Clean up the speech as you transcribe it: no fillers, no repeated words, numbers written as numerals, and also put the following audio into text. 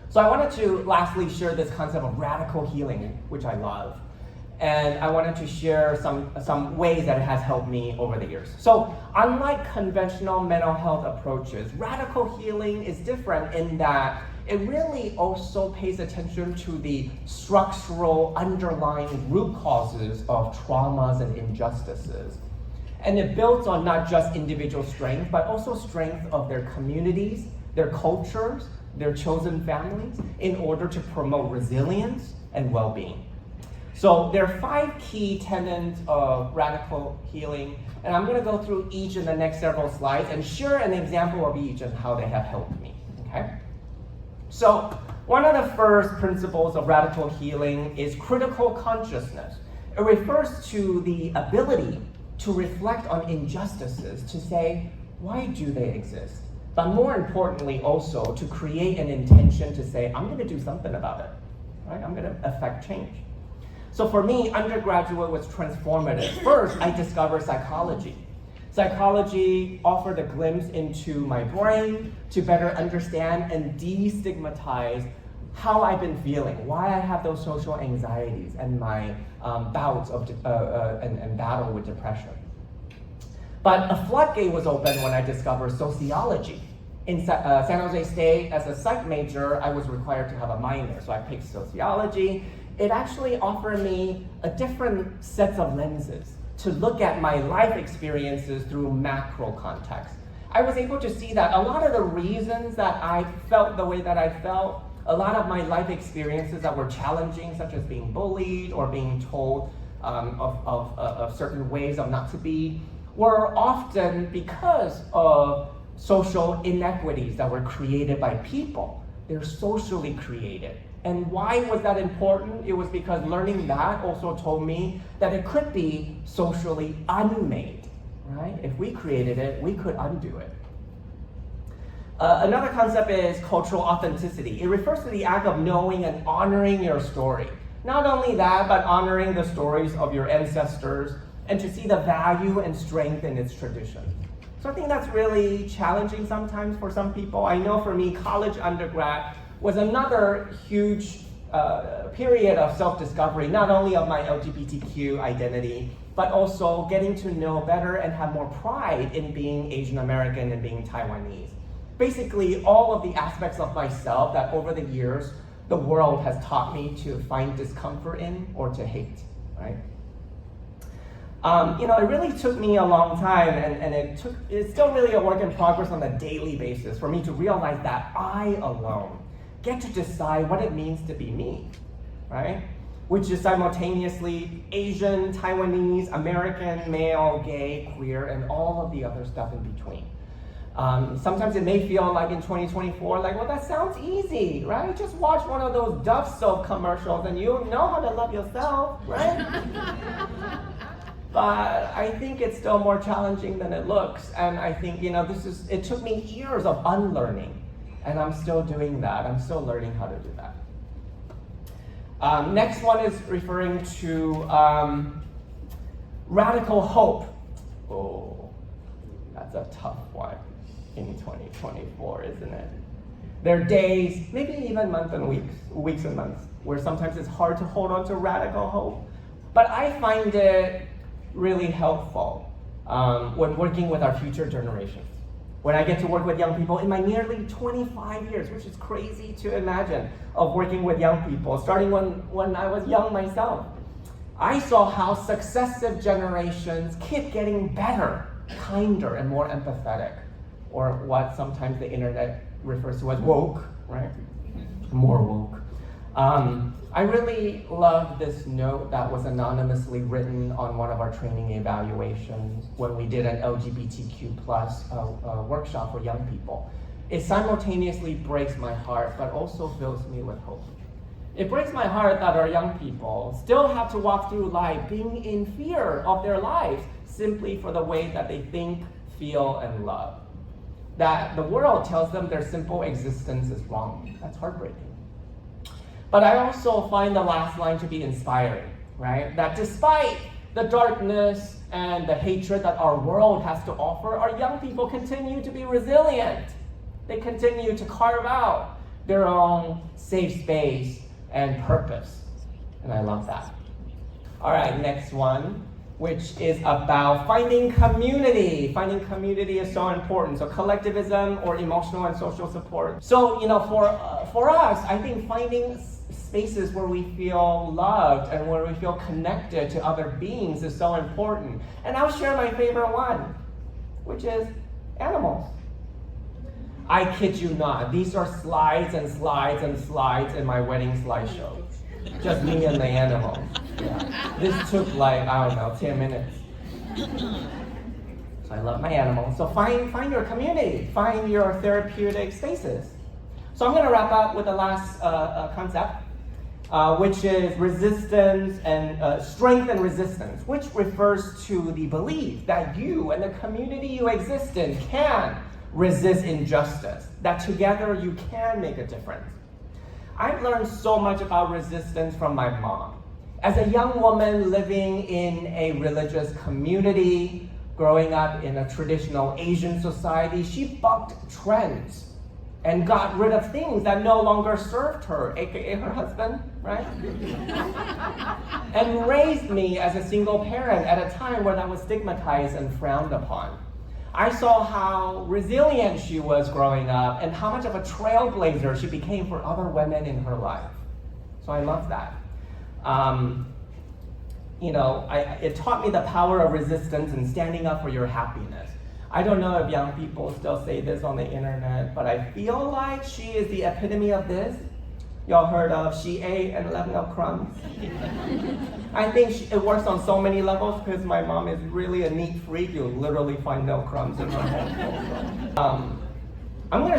So I wanted to lastly share this concept of radical healing, which I love. And I wanted to share some ways that it has helped me over the years. So unlike conventional mental health approaches, radical healing is different in that it really also pays attention to the structural underlying root causes of traumas and injustices. And it builds on not just individual strength, but also strength of their communities, their cultures, their chosen families, in order to promote resilience and well-being. So there are 5 key tenets of radical healing, and I'm gonna go through each in the next several slides and share an example of each and how they have helped me, okay? So one of the first principles of radical healing is critical consciousness. It refers to the ability to reflect on injustices, to say, why do they exist? But more importantly also to create an intention to say, I'm gonna do something about it, right? I'm gonna affect change. So for me, undergraduate was transformative. First, I discovered psychology. Psychology offered a glimpse into my brain to better understand and destigmatize how I've been feeling, why I have those social anxieties and my bouts of and battle with depression. But a floodgate was open when I discovered sociology. In San Jose State, as a psych major, I was required to have a minor, so I picked sociology. It actually offered me a different set of lenses to look at my life experiences through macro context. I was able to see that a lot of the reasons that I felt the way that I felt, a lot of my life experiences that were challenging, such as being bullied or being told of certain ways of not to be, were often because of social inequities that were created by people. They're socially created. And why was that important? It was because learning that also told me that it could be socially unmade, right? If we created it, we could undo it. Another concept is cultural authenticity. It refers to the act of knowing and honoring your story. Not only that, but honoring the stories of your ancestors and to see the value and strength in its tradition. So I think that's really challenging sometimes for some people. I know for me, college undergrad was another huge period of self-discovery, not only of my LGBTQ identity, but also getting to know better and have more pride in being Asian American and being Taiwanese. Basically, all of the aspects of myself that over the years, the world has taught me to find discomfort in or to hate, right? It really took me a long time, and it's still really a work in progress on a daily basis for me to realize that I alone get to decide what it means to be me, right? Which is simultaneously Asian, Taiwanese, American, male, gay, queer, and all of the other stuff in between. Sometimes it may feel like in 2024, like, well, that sounds easy, right? Just watch one of those Dove soap commercials and you'll know how to love yourself, right? But I think it's still more challenging than it looks. And I think, it took me years of unlearning. And I'm still doing that. I'm still learning how to do that. Next one is referring to radical hope. Oh, that's a tough one in 2024, isn't it? There are days, maybe even months and weeks and months, where sometimes it's hard to hold on to radical hope. But I find it really helpful when working with our future generations. When I get to work with young people in my nearly 25 years, which is crazy to imagine, of working with young people, starting when I was young myself. I saw how successive generations keep getting better, kinder, and more empathetic, or what sometimes the internet refers to as woke, right? More woke. I really love this note that was anonymously written on one of our training evaluations when we did an LGBTQ plus workshop for young people. It simultaneously breaks my heart, but also fills me with hope. It breaks my heart that our young people still have to walk through life being in fear of their lives simply for the way that they think, feel, and love. That the world tells them their simple existence is wrong. That's heartbreaking. But I also find the last line to be inspiring, right? That despite the darkness and the hatred that our world has to offer, our young people continue to be resilient. They continue to carve out their own safe space and purpose. And I love that. All right, next one, which is about finding community. Finding community is so important. So collectivism or emotional and social support. So, for us, I think finding spaces where we feel loved and where we feel connected to other beings is so important. And I'll share my favorite one, which is animals. I kid you not, these are slides and slides and slides in my wedding slideshow. Just me and the animals. Yeah. This took 10 minutes. So I love my animals. So find your community, find your therapeutic spaces. So I'm gonna wrap up with the last concept, which is resistance and strength and resistance, which refers to the belief that you and the community you exist in can resist injustice, that together you can make a difference. I've learned so much about resistance from my mom. As a young woman living in a religious community, growing up in a traditional Asian society, she bucked trends and got rid of things that no longer served her, aka her husband, right? And raised me as a single parent at a time when I was stigmatized and frowned upon. I saw how resilient she was growing up and how much of a trailblazer she became for other women in her life. So I love that. It taught me the power of resistance and standing up for your happiness. I don't know if young people still say this on the internet, but I feel like she is the epitome of this. Y'all heard of she ate and left no crumbs? I think it works on so many levels because my mom is really a neat freak. You'll literally find no crumbs in her home. I'm going to